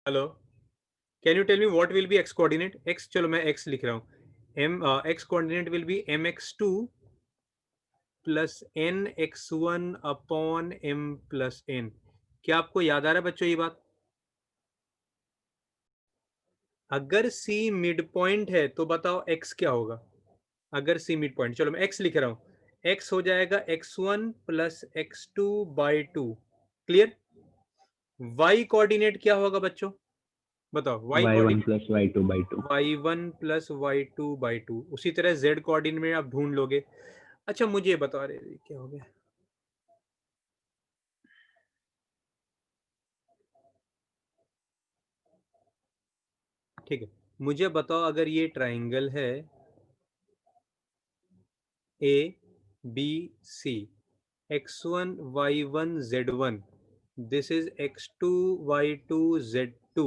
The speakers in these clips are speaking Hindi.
Hello, can you tell me what will be X coordinate? X, चलो मैं एक्स लिख रहा हूँ। M X coordinate will be M X two plus N X one upon M plus N. क्या आपको याद आ रहा है बच्चों ये बात? अगर सी मिड पॉइंट है तो बताओ एक्स क्या होगा? अगर सी मिड पॉइंट, चलो मैं एक्स लिख रहा हूं, एक्स हो जाएगा X one plus X two by two. Clear? Y coordinate क्या होगा बच्चों? बताओ Y Y one coordinate. Plus Y two by two. Y one plus Y two by two. उसी तरह जेड कोऑर्डिनेट में आप ढूंढ लोगे। अच्छा मुझे बता रहे क्या हो गया? ठीक है, मुझे बताओ अगर ये ट्राइंगल है A B C, x1 y1 z1, this is x2 y2 z2,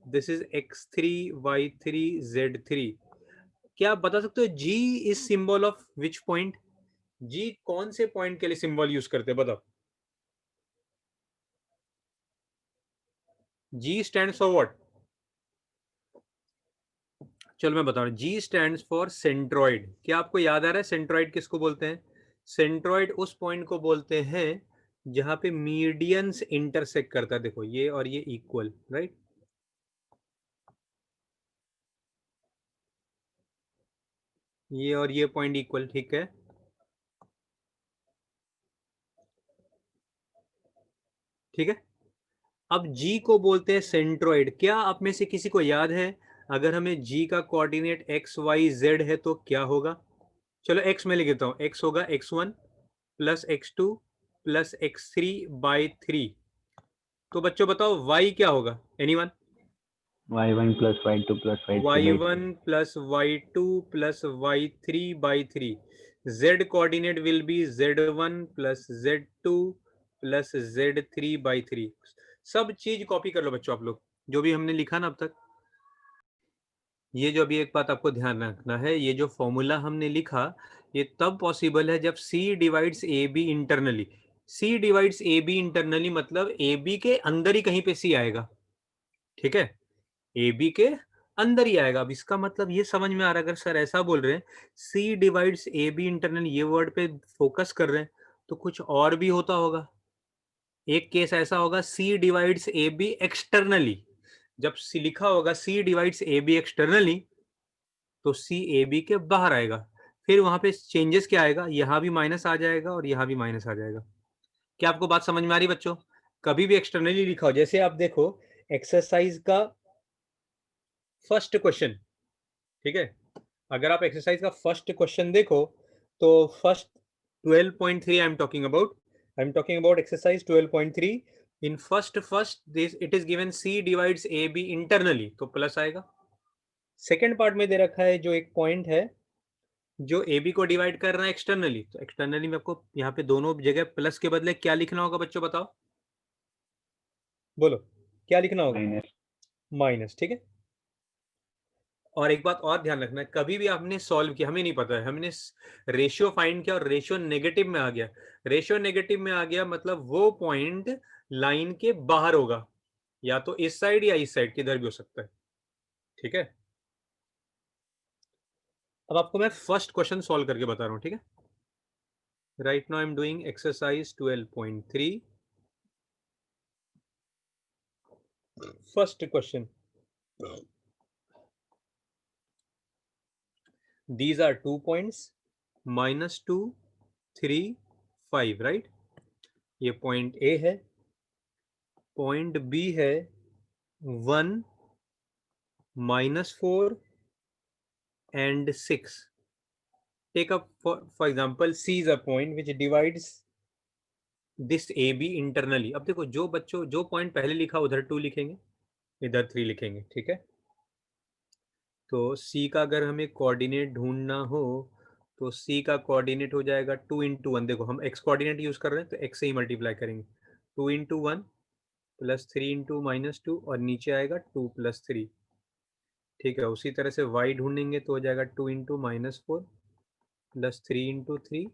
this is x3 y3 z3। क्या आप बता सकते हो g is symbol of which point? g कौन से पॉइंट के लिए सिंबल यूज करते हैं बताओ? g stands for what? चलो मैं बता रहा हूँ, जी स्टैंड्स फॉर सेंट्रॉइड। क्या आपको याद आ रहा है सेंट्रॉइड किसको बोलते हैं? सेंट्रॉइड उस पॉइंट को बोलते हैं जहां पे मीडियंस इंटरसेक्ट करता है। देखो ये और ये इक्वल, राइट? ये और ये पॉइंट इक्वल, ठीक है। ठीक है, अब जी को बोलते हैं सेंट्रॉइड। क्या आप में से किसी को याद है अगर हमें जी का कोऑर्डिनेट एक्स वाई जेड है तो क्या होगा? चलो एक्स में लिख देता हूं, एक्स होगा X one plus X two plus X three by three. तो बच्चों बताओ वाई क्या होगा? Anyone? Y one plus Y two plus Y three Y by one three. Plus Y two plus Y three by three. Z coordinate will be Z one plus Z two plus Z three by three. सब चीज कॉपी कर लो बच्चों आप लोग, जो भी हमने लिखा ना अब तक। ये जो अभी एक बात आपको ध्यान रखना है, ये जो फॉर्मूला हमने लिखा ये तब पॉसिबल है जब C divides A B internally. C divides A B internally मतलब ए बी के अंदर ही कहीं पे C आएगा। ठीक है, ए बी के अंदर ही आएगा। अब इसका मतलब ये समझ में आ रहा है, अगर सर ऐसा बोल रहे हैं C divides A B internally, ये वर्ड पे फोकस कर रहे हैं तो कुछ और भी होता होगा। एक केस ऐसा होगा C divides A B externally. जब C लिखा होगा C divides A B externally तो सी ए बी के बाहर आएगा। फिर वहां पे चेंजेस क्या आएगा, यहां भी माइनस आ जाएगा और यहां भी माइनस आ जाएगा। क्या आपको बात समझ में आ रही बच्चों? कभी भी एक्सटर्नली लिखा हो, जैसे आप देखो एक्सरसाइज का फर्स्ट क्वेश्चन, ठीक है, अगर आप एक्सरसाइज का फर्स्ट क्वेश्चन देखो तो first 12.3 I am talking about exercise 12.3। In first this it is given C divides A B internally तो प्लस आएगा। सेकेंड पार्ट में दे रखा है जो एक पॉइंट है जो ए बी को डिवाइड कर रहा है एक्सटर्नली, तो एक्सटर्नली में आपको यहाँ पे दोनों जगह प्लस के बदले क्या लिखना होगा बच्चों बताओ? बोलो क्या लिखना होगा? माइनस। माइनस, ठीक है। और एक बात और ध्यान रखना है, कभी भी आपने सॉल्व किया, हमें नहीं पता है, हमने रेशियो फाइंड किया और रेशियो नेगेटिव में आ गया। रेशियो नेगेटिव में आ गया मतलब वो पॉइंट लाइन के बाहर होगा, या तो इस साइड या इस साइड, किधर भी हो सकता है। ठीक है, अब आपको मैं फर्स्ट क्वेश्चन सॉल्व करके बता रहा हूँ, ठीक है। Right now I am doing exercise 12.3। First question, these are 2 points, -2 3 5, right? ये पॉइंट ए है, पॉइंट बी है 1 -4 and 6। Take up for example C is a point which divides this A B internally. अब देखो जो बच्चों जो पॉइंट पहले लिखा उधर 2 लिखेंगे, इधर 3 लिखेंगे, ठीक है। तो सी का अगर हमें कोऑर्डिनेट ढूंढना हो तो सी का कोऑर्डिनेट हो जाएगा 2 इंटू वन। देखो हम एक्स कोऑर्डिनेट यूज कर रहे हैं तो एक्स से ही मल्टीप्लाई करेंगे। 2 इंटू वन प्लस 3 इंटू -2 और नीचे आएगा 2 प्लस 3। ठीक है, उसी तरह से y ढूंढेंगे तो हो जाएगा 2 into -4 plus 3 into 3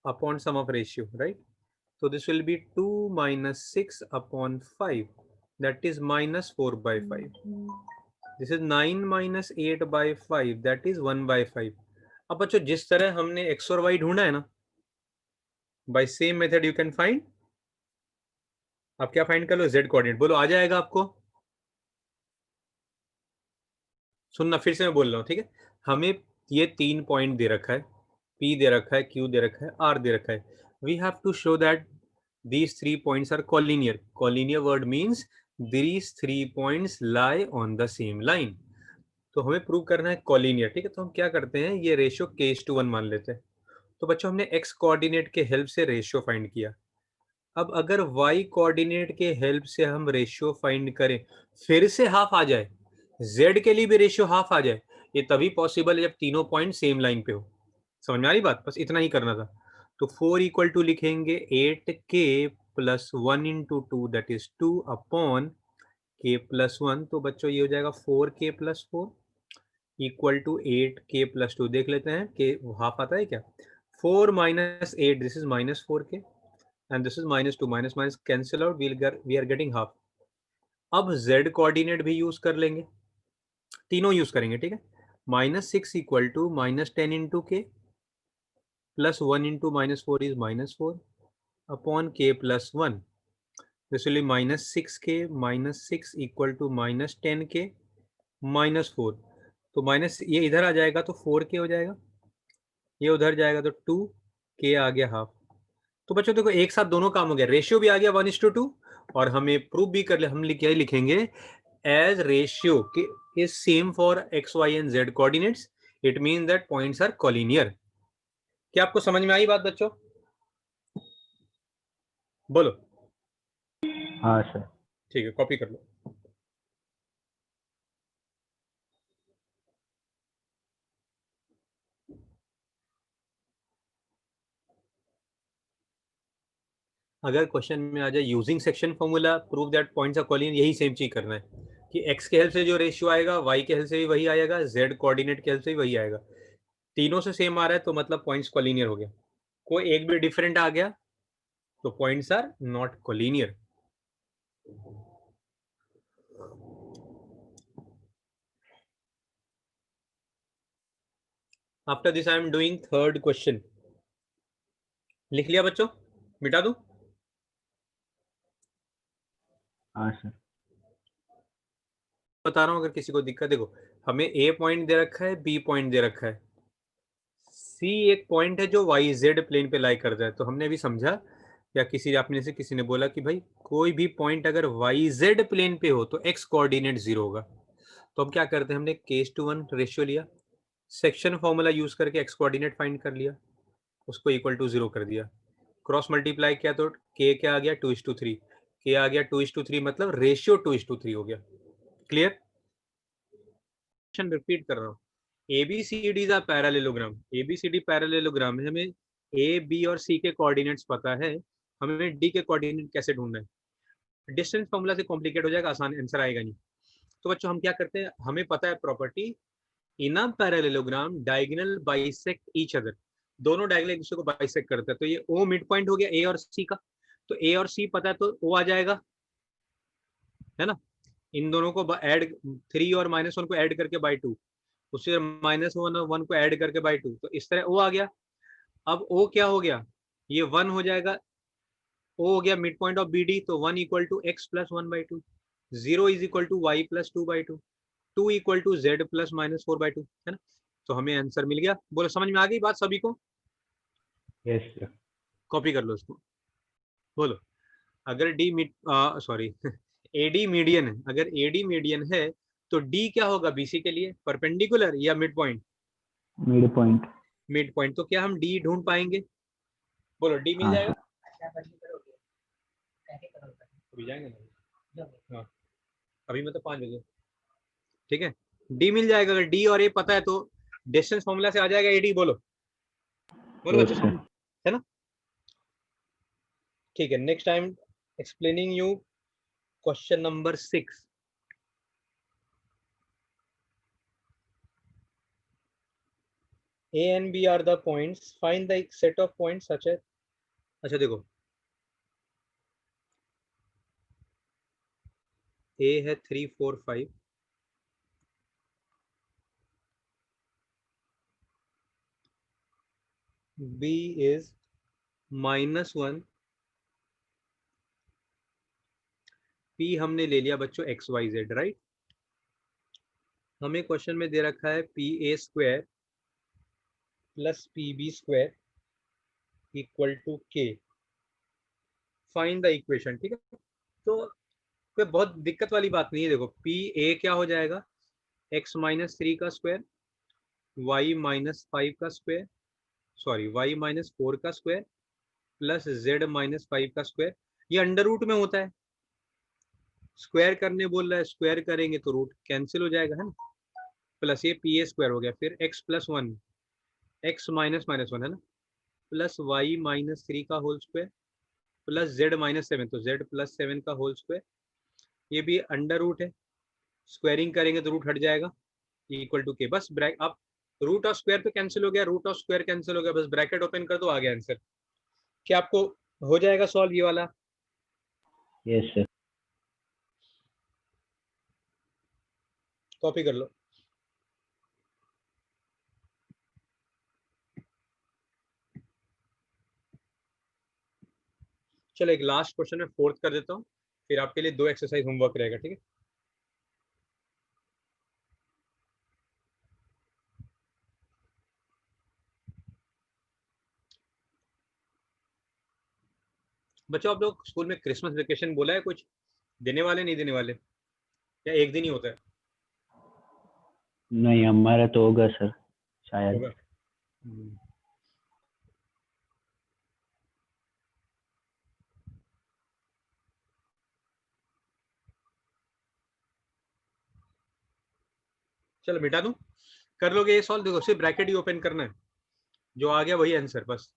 upon sum of ratio, right? तो this will be 2 - 6 upon 5, that is minus 4 by 5. This is 9 minus 8 by 5, that is 1 by 5. अब बच्चों जिस तरह हमने x और y ढूंढा है ना, by same method you can find, आप क्या फाइंड कर लो, z कोऑर्डिनेट। बोलो आ जाएगा आपको? सुनना, फिर से मैं बोल रहा हूँ, ठीक है। हमें ये 3 पॉइंट दे रखा है, P दे रखा है, Q दे रखा है, R दे रखा है। We have to show that these 3 points are collinear. Collinear word means these 3 points lie on the same line. तो हमें प्रूव करना है कॉलिनियर, ठीक है। तो हम क्या करते हैं, ये रेशियो k:1 मान लेते हैं। तो बच्चों हमने x कोऑर्डिनेट के हेल्प से रेशियो फाइंड किया। अब अगर y कोऑर्डिनेट के हेल्प से हम रेशियो फाइंड करें, फिर से हाफ आ जाए, z के लिए भी रेशियो हाफ आ जाए, ये तभी पॉसिबल है जब तीनों पॉइंट सेम लाइन पे हो। समझ में आ रही बात? बस इतना ही करना था। तो 4 इक्वल टू लिखेंगे 8k plus 1 into 2 that is 2 upon k plus 1। तो बच्चों ये हो जाएगा 4k plus 4 equal to 8k plus 2। देख लेते हैं कि हाफ आता है क्या। 4 minus 8 this is minus 4k and this is minus 2, minus minus cancel out, we are getting half. अब z कोऑर्डिनेट भी यूज कर लेंगे, तीनों यूज करेंगे, ठीक है। Minus 6 equal to minus 10 into k plus 1 into minus 4 is minus 4 upon k plus 1. This will be minus 6k minus 6 equal to minus 10k minus 4. तो माइनस ये इधर आ जाएगा तो 4k हो जाएगा, ये उधर जाएगा तो 2k आ गया हाफ। तो बच्चों देखो एक साथ दोनों काम हो गया, रेशियो भी आ गया 1:2 और हमें प्रूफ भी कर ले। हम क्या लिखेंगे, as ratio is same for x y and z coordinates, it mean that points are collinear. क्या आपको समझ में आई बात बच्चों? बोलो। हाँ सर। ठीक है, कॉपी कर लो। अगर क्वेश्चन में आ जाए using section formula prove that points are collinear, यही सेम चीज करना है कि x के हेल्प से जो रेशियो आएगा y के हेल्प से भी वही आएगा, z कोऑर्डिनेट के हेल्प से भी वही आएगा। तीनों से सेम आ रहा है तो मतलब पॉइंट्स कॉलिनियर हो गया। कोई एक भी डिफरेंट आ गया तो points are not collinear. After this I am doing third question. लिख लिया बच्चों? मिटा दूं? हाँ सर। बता रहा हूं अगर किसी को दिक्कत। देखो हमें a पॉइंट दे रखा है, b पॉइंट दे रखा है, c एक पॉइंट है जो वाई जेड प्लेन पे लाई करता है। तो हमने अभी समझा या किसी आपने से किसी ने बोला कि भाई कोई भी पॉइंट अगर वाई जेड प्लेन पे हो तो x कोऑर्डिनेट 0 होगा। तो हम क्या करते हैं, हमने k:1 रेशियो लिया, सेक्शन फॉर्मूला यूज करके x कोऑर्डिनेट फाइंड कर लिया, उसको इक्वल टू 0 कर दिया, क्रॉस मल्टीप्लाई किया तो k क्या आ गया 2:3, k आ गया 2:3 मतलब रेशियो 2:3 हो गया। क्लियर? रिपीट कर रहा हूँ, ABCD are parallelogram, ABCD parallelogram में हमें A B और C के कोऑर्डिनेट्स पता है, हमें D के कोऑर्डिनेट कैसे ढूंढना है। डिस्टेंस फॉर्मूला से कॉम्प्लिकेट हो जाएगा, आसान आंसर आएगा नहीं। तो बच्चों हम क्या करते हैं, हमें पता है property, in a parallelogram diagonal bisect each other, दोनों डायगोनल एक दूसरे को बाइसेक्ट करते हैं। तो ये O मिड पॉइंट हो गया A और C का, तो A और C पता है तो O आ जाएगा, है ना। इन दोनों को ऐड 3 और -1 को ऐड करके बाई 2, उससे -1 और 1 को ऐड करके बाई 2, तो इस तरह O आ गया। अब O क्या हो गया, ये 1 हो जाएगा, O हो गया मिड पॉइंट ऑफ BD, तो 1 equal to x plus 1/2, 0 is equal to y plus 2/2, 2 equal to z plus -4/2, है ना। तो हमें आंसर मिल गया। बोलो समझ में आ गई बात सभी को? Yes sir. कॉपी कर लो इसको। बोलो, अगर D mid sorry AD median है, अगर AD मीडियन है तो D क्या होगा BC के लिए, परपेंडिकुलर या mid point? Mid point. Mid point. तो क्या हम D ढूंढ पाएंगे? बोलो D मिल हाँ जाएगा? सर। अभी जाएंगे ना, हाँ अभी मतलब 5 बजे, ठीक है। D मिल जाएगा, अगर D और A पता है तो डिस्टेंस फॉर्मूला से आ जाएगा AD। बोलो बोलो यस बच्चों, सर। है ना। ठीक है, next time explaining you question number 6। A and B are the points, find the set of points such as, अच्छा देखो ए है 3 4 5, बी इज -1, पी हमने ले लिया बच्चों एक्स वाई जेड, राइट। हमें क्वेश्चन में दे रखा है P A square plus P B square equal to k, find the equation, ठीक है। तो कोई बहुत दिक्कत वाली बात नहीं है। देखो पी ए क्या हो जाएगा, एक्स माइनस 3 का स्क्वायर, वाई माइनस 5 का स्क्वायर, सॉरी वाई माइनस 4 का स्क्वायर प्लस जेड माइनस 5 का स्क्वायर। ये अंडर रूट में होता है, स्क्वायर करने बोल रहा है, स्क्वायर करेंगे तो रूट कैंसिल हो जाएगा, है ना। प्लस ये पी ए स्क्वायर हो गया, फिर x plus 1, x minus minus 1 है ना, प्लस वाई माइनस 3 का whole square plus z minus 7, तो जेड प्लस 7 का होल स्क्वायर। ये भी अंडर रूट है, स्क्वायरिंग करेंगे तो रूट हट जाएगा, इक्वल टू के। बस ब्रैक अब रूट और स्क्वायर तो कैंसिल हो गया, रूट और स्क्वायर कैंसिल हो गया, बस ब्रैकेट ओपन कर दो, आ गया आंसर। क्या आपको हो जाएगा सॉल्व ये वाला? Yes sir. कॉपी कर लो। चलो एक लास्ट क्वेश्चन में फोर्थ कर देता हूँ, फिर आपके लिए 2 एक्सरसाइज होमवर्क रहेगा, ठीक है। बच्चों आप लोग स्कूल में क्रिसमस वेकेशन बोला है कुछ देने वाले, नहीं देने वाले, या एक दिन ही होता है? नहीं, हमारा तो होगा सर शायद। होगा। चलो मिटा दूं, कर लोगे ये सॉल्व? देखो सिर्फ ब्रैकेट ही ओपन करना है, जो आ गया वही आंसर बस।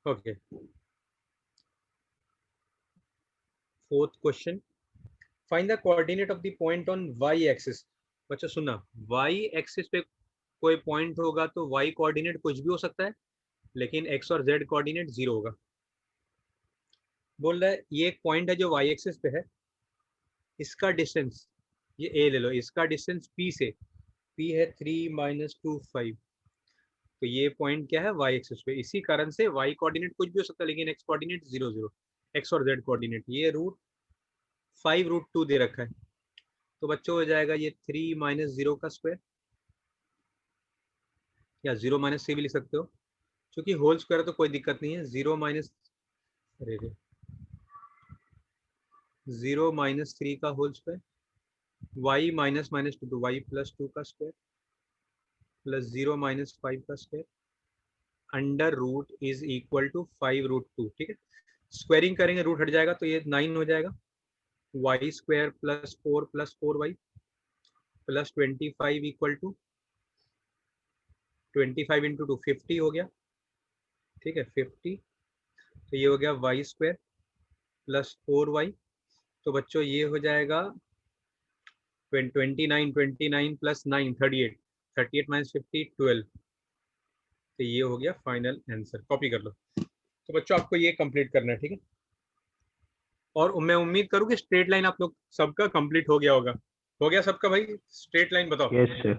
Okay, fourth question, find the coordinate of the point on y axis. बच्चा सुनना, वाई एक्सिस पे कोई पॉइंट होगा तो वाई कोऑर्डिनेट कुछ भी हो सकता है, लेकिन एक्स और जेड कोऑर्डिनेट 0 होगा। बोल रहा है ये एक पॉइंट है जो वाई एक्सिस पे है, इसका डिस्टेंस ये ए ले लो, इसका डिस्टेंस पी से, पी है 3 -2 5, तो ये पॉइंट क्या है वाई एक्सिस पे। इसी कारण से वाई कोऑर्डिनेट कुछ भी हो सकता है, लेकिन एक्स कोऑर्डिनेट 0 0, एक्स और जेड कोऑर्डिनेट ये √5 √2 दे रखा है। तो बच्चों हो जाएगा ये 3 -0 का स्क्वायर, या 0 -3 भी लिख सकते हो, क्योंकि होल स्क्वायर तो कोई दिक्कत नहीं है। 0 माइनस, अरे 0 -3 का whole square, y minus minus two y plus 2 का स्क्वायर प्लस 0 -5 का square under root is equal to 5 √2, ठीक है। स्क्वायरिंग करेंगे रूट हट जाएगा, तो ये 9 हो जाएगा, y square plus 4 plus 4y plus 25 equal to 25 into 2 50 हो गया, ठीक है 50। तो ये हो गया वाई स्क्वायर प्लस 4y, तो बच्चों ये हो जाएगा 29 प्लस 9 38, 38 माइनस 50 12, तो ये हो गया फाइनल आंसर। कॉपी कर लो। तो बच्चों आपको ये कंप्लीट करना है, ठीक है। और मैं उम्मीद करूँ कि स्ट्रेट लाइन आप लोग सबका कंप्लीट हो गया होगा। हो गया सबका भाई? स्ट्रेट लाइन बताओ। Yes sir.